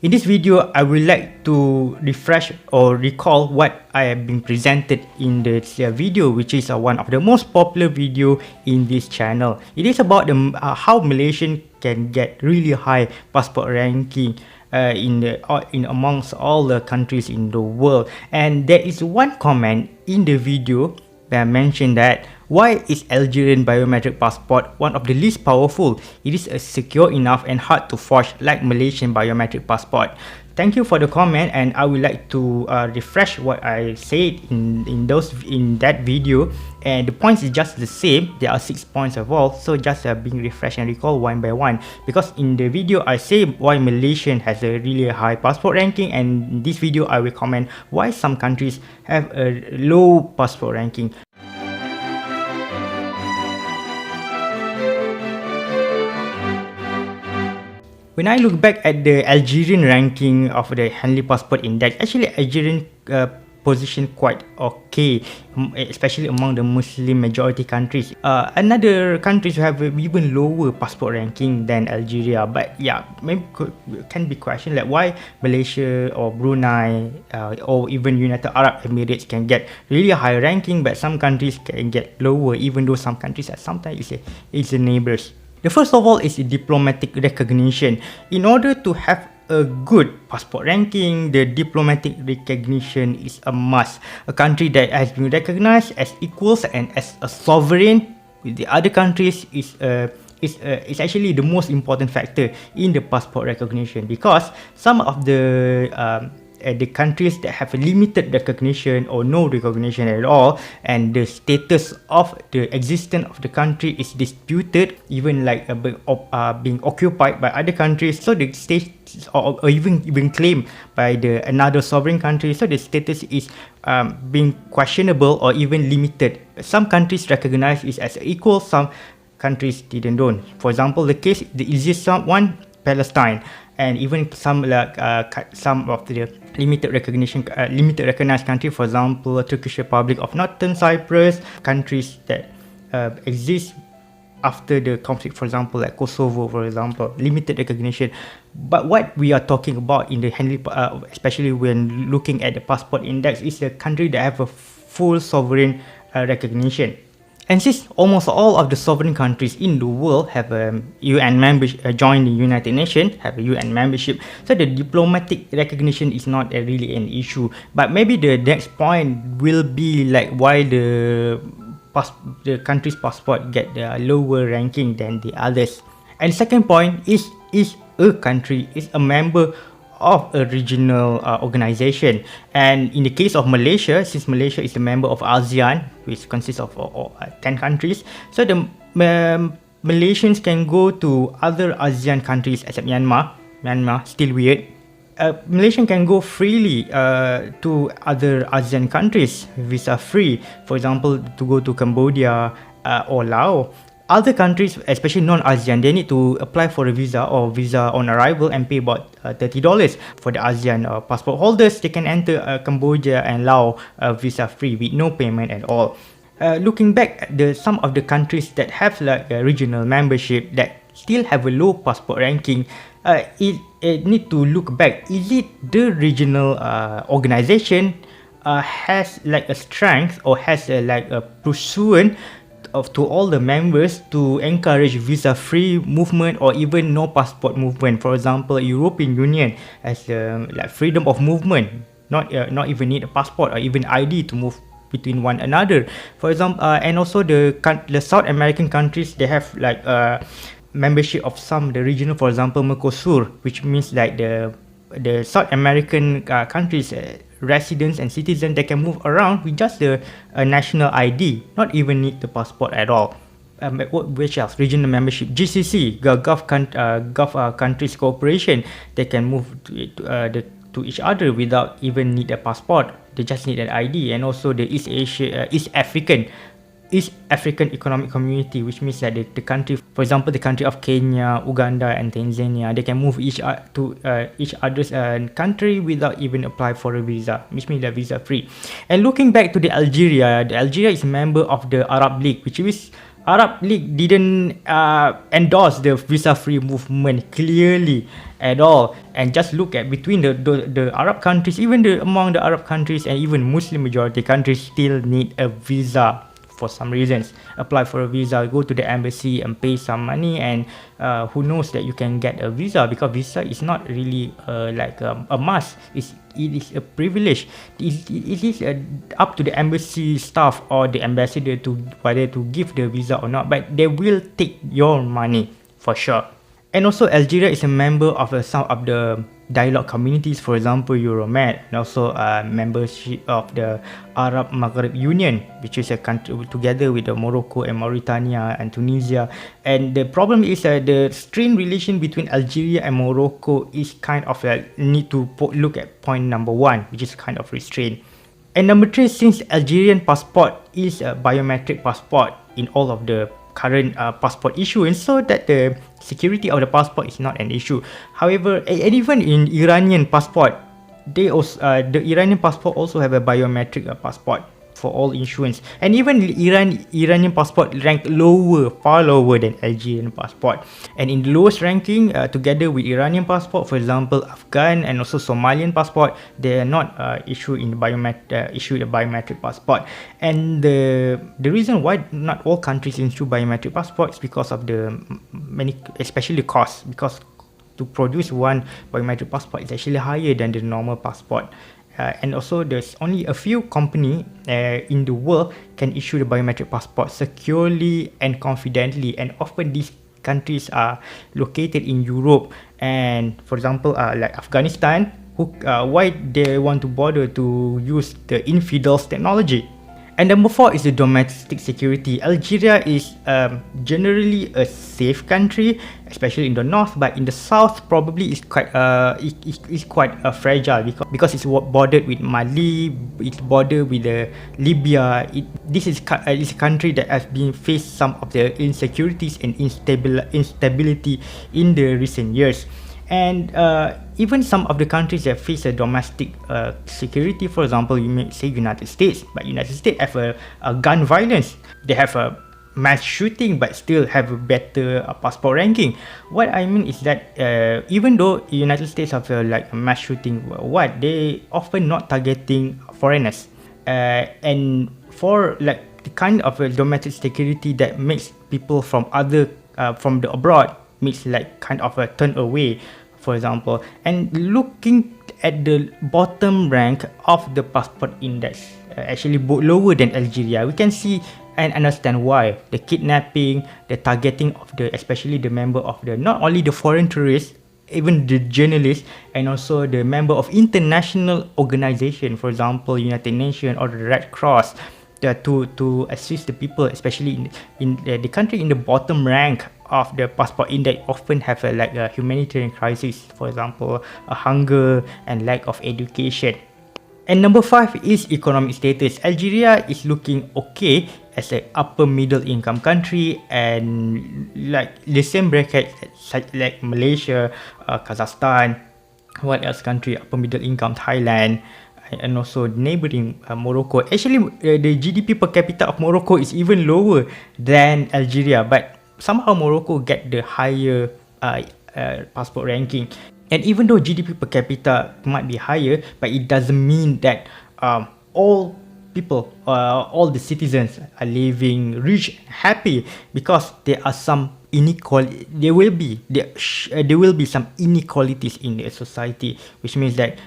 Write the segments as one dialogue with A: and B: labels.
A: In this video, I would like to refresh or recall what I have been presented in the video, which is one of the most popular video in this channel. It is about how Malaysian can get really high passport ranking in amongst all the countries in the world. And there is one comment in the video that mentioned that why is Algerian biometric passport one of the least powerful? It is secure enough and hard to forge like Malaysian biometric passport. Thank you for the comment, and I would like to refresh what I said in that video. And the points is just the same. There are 6 points of all, so just being refreshed and recall one by one. Because in the video I say why Malaysian has a really high passport ranking, and in this video I will comment why some countries have a low passport ranking. When I look back at the Algerian ranking of the Henley Passport Index, actually Algerian position quite okay, especially among the Muslim majority countries. Another countries have even lower passport ranking than Algeria, but yeah, maybe can be questioned like why Malaysia or Brunei or even United Arab Emirates can get really high ranking, but some countries can get lower, even though some countries are sometimes it's the neighbors. The first of all is diplomatic recognition. In order to have a good passport ranking, the diplomatic recognition is a must. A country that has been recognized as equals and as a sovereign with the other countries is actually the most important factor in the passport recognition, because some of the countries that have a limited recognition or no recognition at all, and the status of the existence of the country is disputed, even like being occupied by other countries, so the status or even claimed by another sovereign country, so the status is being questionable or even limited. Some countries recognize it as equal, some countries didn't don't. For example, the easiest one, Palestine, and even some of the limited recognized country, for example, Turkish Republic of Northern Cyprus, countries that exist after the conflict, for example, like Kosovo, for example, limited recognition. But what we are talking about in the Henley, especially when looking at the passport index, is a country that have a full sovereign recognition. And since almost all of the sovereign countries in the world have a UN membership, joined the United Nations, have a UN membership, so the diplomatic recognition is not really an issue. But maybe the next point will be like why the country's passport get the lower ranking than the others. And second point is a country is a member of a regional organization, and in the case of Malaysia, since Malaysia is a member of ASEAN, which consists of 10 countries, so the Malaysians can go to other ASEAN countries except Myanmar, still weird. Malaysian can go freely to other ASEAN countries visa free, for example to go to Cambodia or Laos. Other countries, especially non-ASEAN, they need to apply for a visa or visa on arrival and pay about $30. For the ASEAN passport holders, they can enter Cambodia and Laos visa free with no payment at all. Looking back at some of the countries that have like a regional membership that still have a low passport ranking, it need to look back. Is it the regional organization has like a strength or has like a pursuant to all the members to encourage visa-free movement or even no passport movement? For example, European Union has like freedom of movement, not even need a passport or even ID to move between one another. For example, and also the South American countries, they have like membership of some the regional, for example, Mercosur, which means like the South American countries. Residents and citizens, they can move around with just the national ID, not even need the passport at all. Which else? Regional membership, GCC, Gulf countries cooperation, they can move to each other without even need a passport. They just need an ID. And also the East African Economic Community, which means that the country, for example, the country of Kenya, Uganda, and Tanzania, they can move to each other's country without even apply for a visa, which means they're visa free. And looking back to Algeria is a member of the Arab League, which is Arab League didn't endorse the visa-free movement clearly at all, and just look at between the Arab countries, even among the Arab countries and even Muslim majority countries still need a visa for some reasons. Apply for a visa, go to the embassy and pay some money, and who knows that you can get a visa, because visa is not really like a must. It is a privilege. It is up to the embassy staff or the ambassador to whether to give the visa or not, but they will take your money for sure. And also, Algeria is a member of some of the dialogue communities, for example, Euromed, and also membership of the Arab Maghreb Union, which is a country together with Morocco and Mauritania and Tunisia. And the problem is the strained relation between Algeria and Morocco is kind of need to look at point number 1, which is kind of restrained. And number 3, since Algerian passport is a biometric passport in all of the current passport issuance, so that the security of the passport is not an issue. However, and even in Iranian passport, they also the Iranian passport also have a biometric passport for all issuance, and even Iranian passport ranked lower, far lower than Algerian passport. And in the lowest ranking, together with Iranian passport, for example, Afghan and also Somalian passport, they are not issued a biometric passport. And the reason why not all countries issue biometric passports is because of the many, especially the cost, because to produce one biometric passport is actually higher than the normal passport. And also, there's only a few companies in the world can issue the biometric passport securely and confidently, and often these countries are located in Europe. And for example, like Afghanistan, why they want to bother to use the infidels technology? And number 4 is the domestic security. Algeria is generally a safe country, especially in the north, but in the south probably is quite fragile, because it's bordered with Mali, it's bordered with Libya. This is a country that has been faced some of the insecurities and instability in the recent years. And even some of the countries that face a domestic security, for example, you may say United States, but United States have a gun violence. They have a mass shooting, but still have a better passport ranking. What I mean is that even though United States have like a mass shooting, they often not targeting foreigners, and for like the kind of domestic security that makes people from from the abroad makes like kind of a turn away, for example. And looking at the bottom rank of the passport index, actually lower than Algeria, we can see and understand why. The kidnapping, the targeting of especially the member of not only the foreign tourists, even the journalists, and also the member of international organization, for example, United Nations or the Red Cross, to assist the people, especially in the country in the bottom rank of the passport index often have a humanitarian crisis, for example, a hunger and lack of education. And number 5 is economic status. Algeria is looking okay as an upper middle income country, and like the same bracket such like Malaysia, Kazakhstan, what else country, upper middle income, Thailand, and also neighboring Morocco. Actually, the GDP per capita of Morocco is even lower than Algeria, but somehow Morocco get the higher passport ranking. And even though GDP per capita might be higher, but it doesn't mean that all people, all the citizens are living rich and happy, because there are some inequality. There will be some inequalities in the society, which means that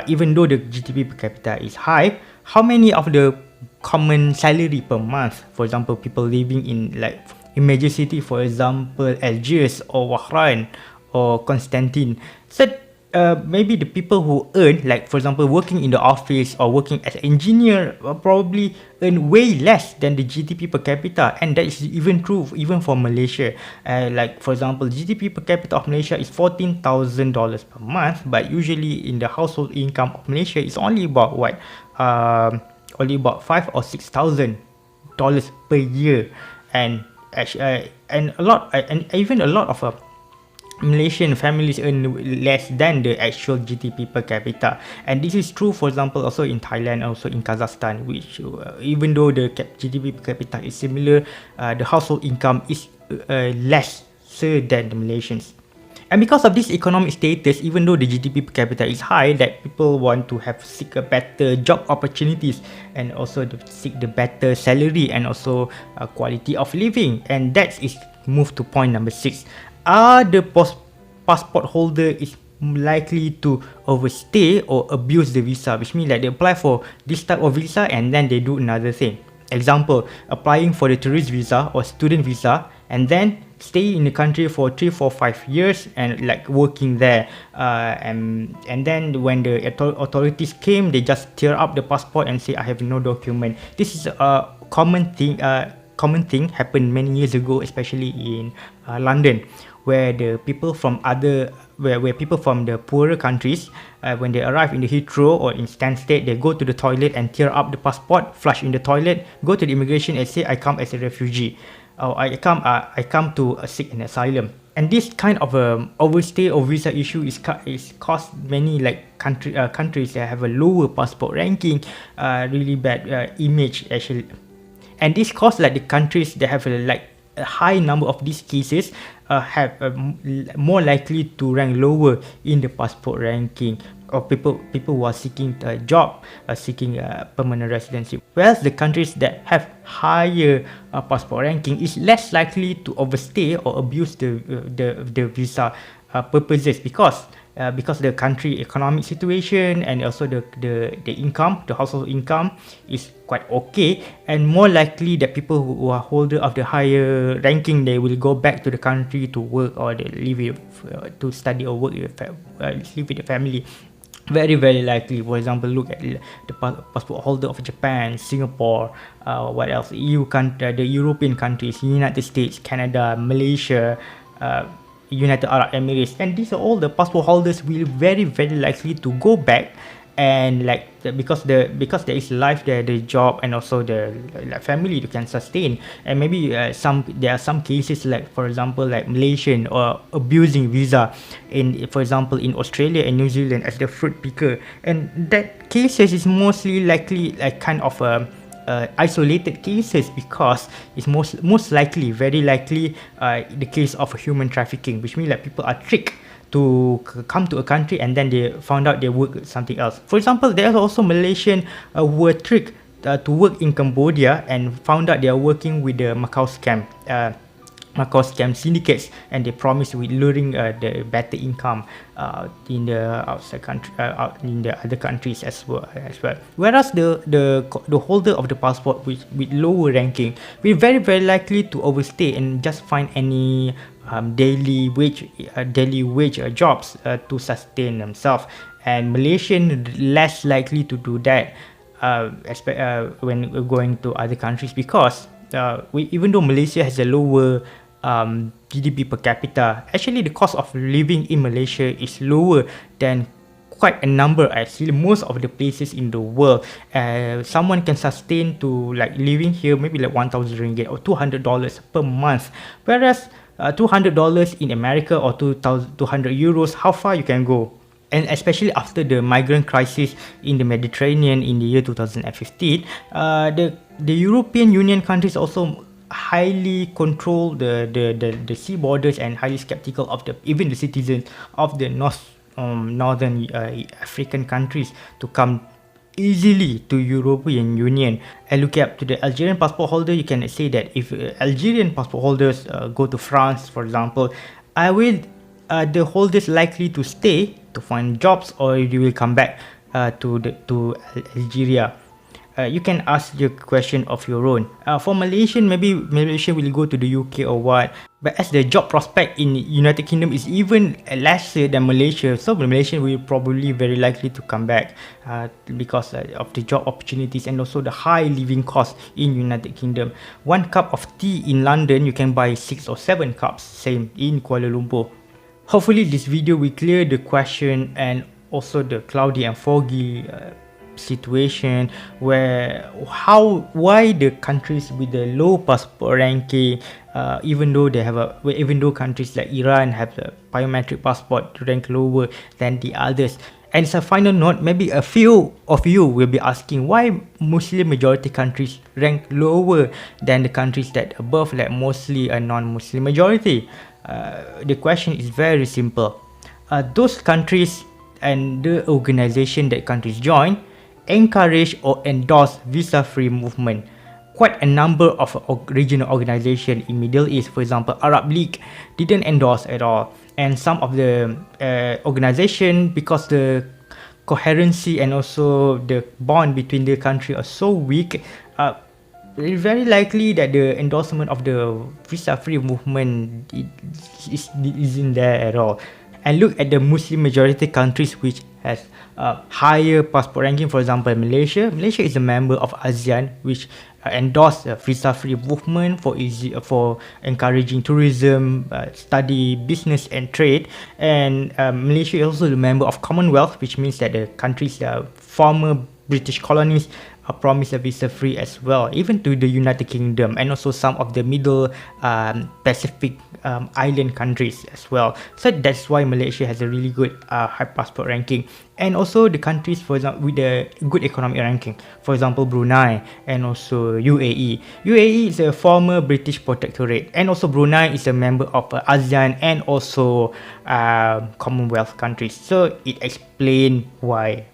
A: even though the GDP per capita is high, how many of the common salary per month, for example, people living in major city, for example, Algiers or Wahran or Constantine. So maybe the people who earn, like for example, working in the office or working as an engineer, probably earn way less than the GDP per capita, and that is even true even for Malaysia. Like for example, GDP per capita of Malaysia is $14,000 per month, but usually in the household income of Malaysia is only about only about $5,000 or $6,000 per year, and even a lot of Malaysian families earn less than the actual GDP per capita, and this is true, for example, also in Thailand, also in Kazakhstan, which even though the GDP per capita is similar, the household income is lesser than the Malaysians. And because of this economic status, even though the GDP per capita is high, that people want to seek a better job opportunities, and also to seek the better salary, and also quality of living. And that is move to point number 6. Are the passport holder is likely to overstay or abuse the visa, which means that they apply for this type of visa and then they do another thing. Example, applying for the tourist visa or student visa, and then stay in the country for 3, 4, 5 years and like working there, and then when the authorities came, they just tear up the passport and say I have no document. This is a common thing happened many years ago, especially in London, where the people from people from the poorer countries, when they arrive in the Heathrow or in Stansted, they go to the toilet and tear up the passport, flush in the toilet, go to the immigration and say I come as a refugee, or I come to seek an asylum. And this kind of overstay or visa issue is caused many like countries that have a lower passport ranking, really bad image actually. And this caused like the countries that have a high number of these cases have more likely to rank lower in the passport ranking of people who are seeking a job, seeking permanent residency. Whereas the countries that have higher passport ranking is less likely to overstay or abuse the visa purposes, because the country economic situation and also the income, the household income is quite okay, and more likely that people who are holder of the higher ranking, they will go back to the country to work, or they live to study or work live with the family. Very likely. For example, look at the passport holder of Japan, Singapore, what else, EU country, the European countries, United States, Canada, Malaysia, United Arab Emirates, and these are all the passport holders will very likely to go back, and because there is life there, the job, and also the family you can sustain. And maybe there are some cases, like for example like Malaysian or abusing visa for example in Australia and New Zealand as the fruit picker, and that cases is mostly likely like kind of isolated cases, because it's most likely, very likely, the case of human trafficking, which means that people are tricked to come to a country and then they found out they work something else. For example, there are also Malaysian who were tricked to work in Cambodia and found out they are working with the Macau scam syndicates, and they promise with luring the better income in the outside country, in the other countries as well. Whereas the holder of the passport with lower ranking will very likely to overstay and just find any daily wage jobs to sustain themselves. And Malaysian less likely to do that when going to other countries, because even though Malaysia has a lower GDP per capita, actually the cost of living in Malaysia is lower than quite a number, actually most of the places in the world. Someone can sustain to like living here maybe like 1,000 ringgit or $200 per month, whereas $200 in America or 200 euros, how far you can go. And especially after the migrant crisis in the Mediterranean in the year 2015, the European Union countries also highly control the sea borders and highly skeptical of even the citizens of the northern African countries to come easily to European Union. And looking up to the Algerian passport holder, you can say that if Algerian passport holders go to France, for example, the holders likely to stay to find jobs, or you will come back to Algeria. You can ask your question of your own. For Malaysian, maybe Malaysia will go to the UK or what. But as the job prospect in United Kingdom is even lesser than Malaysia, so Malaysian will probably very likely to come back because of the job opportunities and also the high living cost in United Kingdom. 1 cup of tea in London, you can buy 6 or 7 cups, same in Kuala Lumpur. Hopefully this video will clear the question and also the cloudy and foggy situation why the countries with the low passport ranking, even though countries like Iran have the biometric passport rank lower than the others. And as a final note, maybe a few of you will be asking why Muslim majority countries rank lower than the countries that above, like mostly a non-Muslim majority. The question is very simple. Those countries and the organization that countries join encourage or endorse visa-free movement. Quite a number of regional organizations in Middle East, for example, Arab League, didn't endorse at all. And some of the organization, because the coherency and also the bond between the country are so weak, it's very likely that the endorsement of the visa-free movement isn't there at all. And look at the Muslim majority countries which has higher passport ranking. For example, Malaysia is a member of ASEAN, which endorse visa-free movement for encouraging tourism, study, business and trade. And Malaysia is also a member of Commonwealth, which means that the countries former British colonies are promised a visa-free as well, even to the United Kingdom and also some of the middle Pacific island countries as well. So that's why Malaysia has a really good high passport ranking. And also the countries, for example, with the good economic ranking, for example Brunei and also UAE. UAE is a former British protectorate, and also Brunei is a member of ASEAN and also Commonwealth countries. So it explains why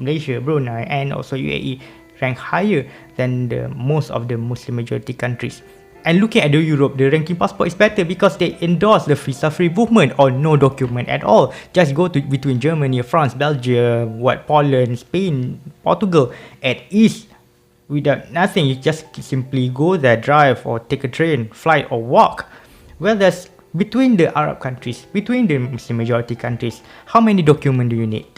A: Malaysia, Brunei and also UAE rank higher than most of the Muslim majority countries. And looking at the Europe, the ranking passport is better because they endorse the visa-free movement or no document at all. Just go to between Germany, France, Belgium, Poland, Spain, Portugal at ease without nothing. You just simply go there, drive or take a train, flight or walk. Whereas between the Arab countries, between the Muslim majority countries, how many documents do you need?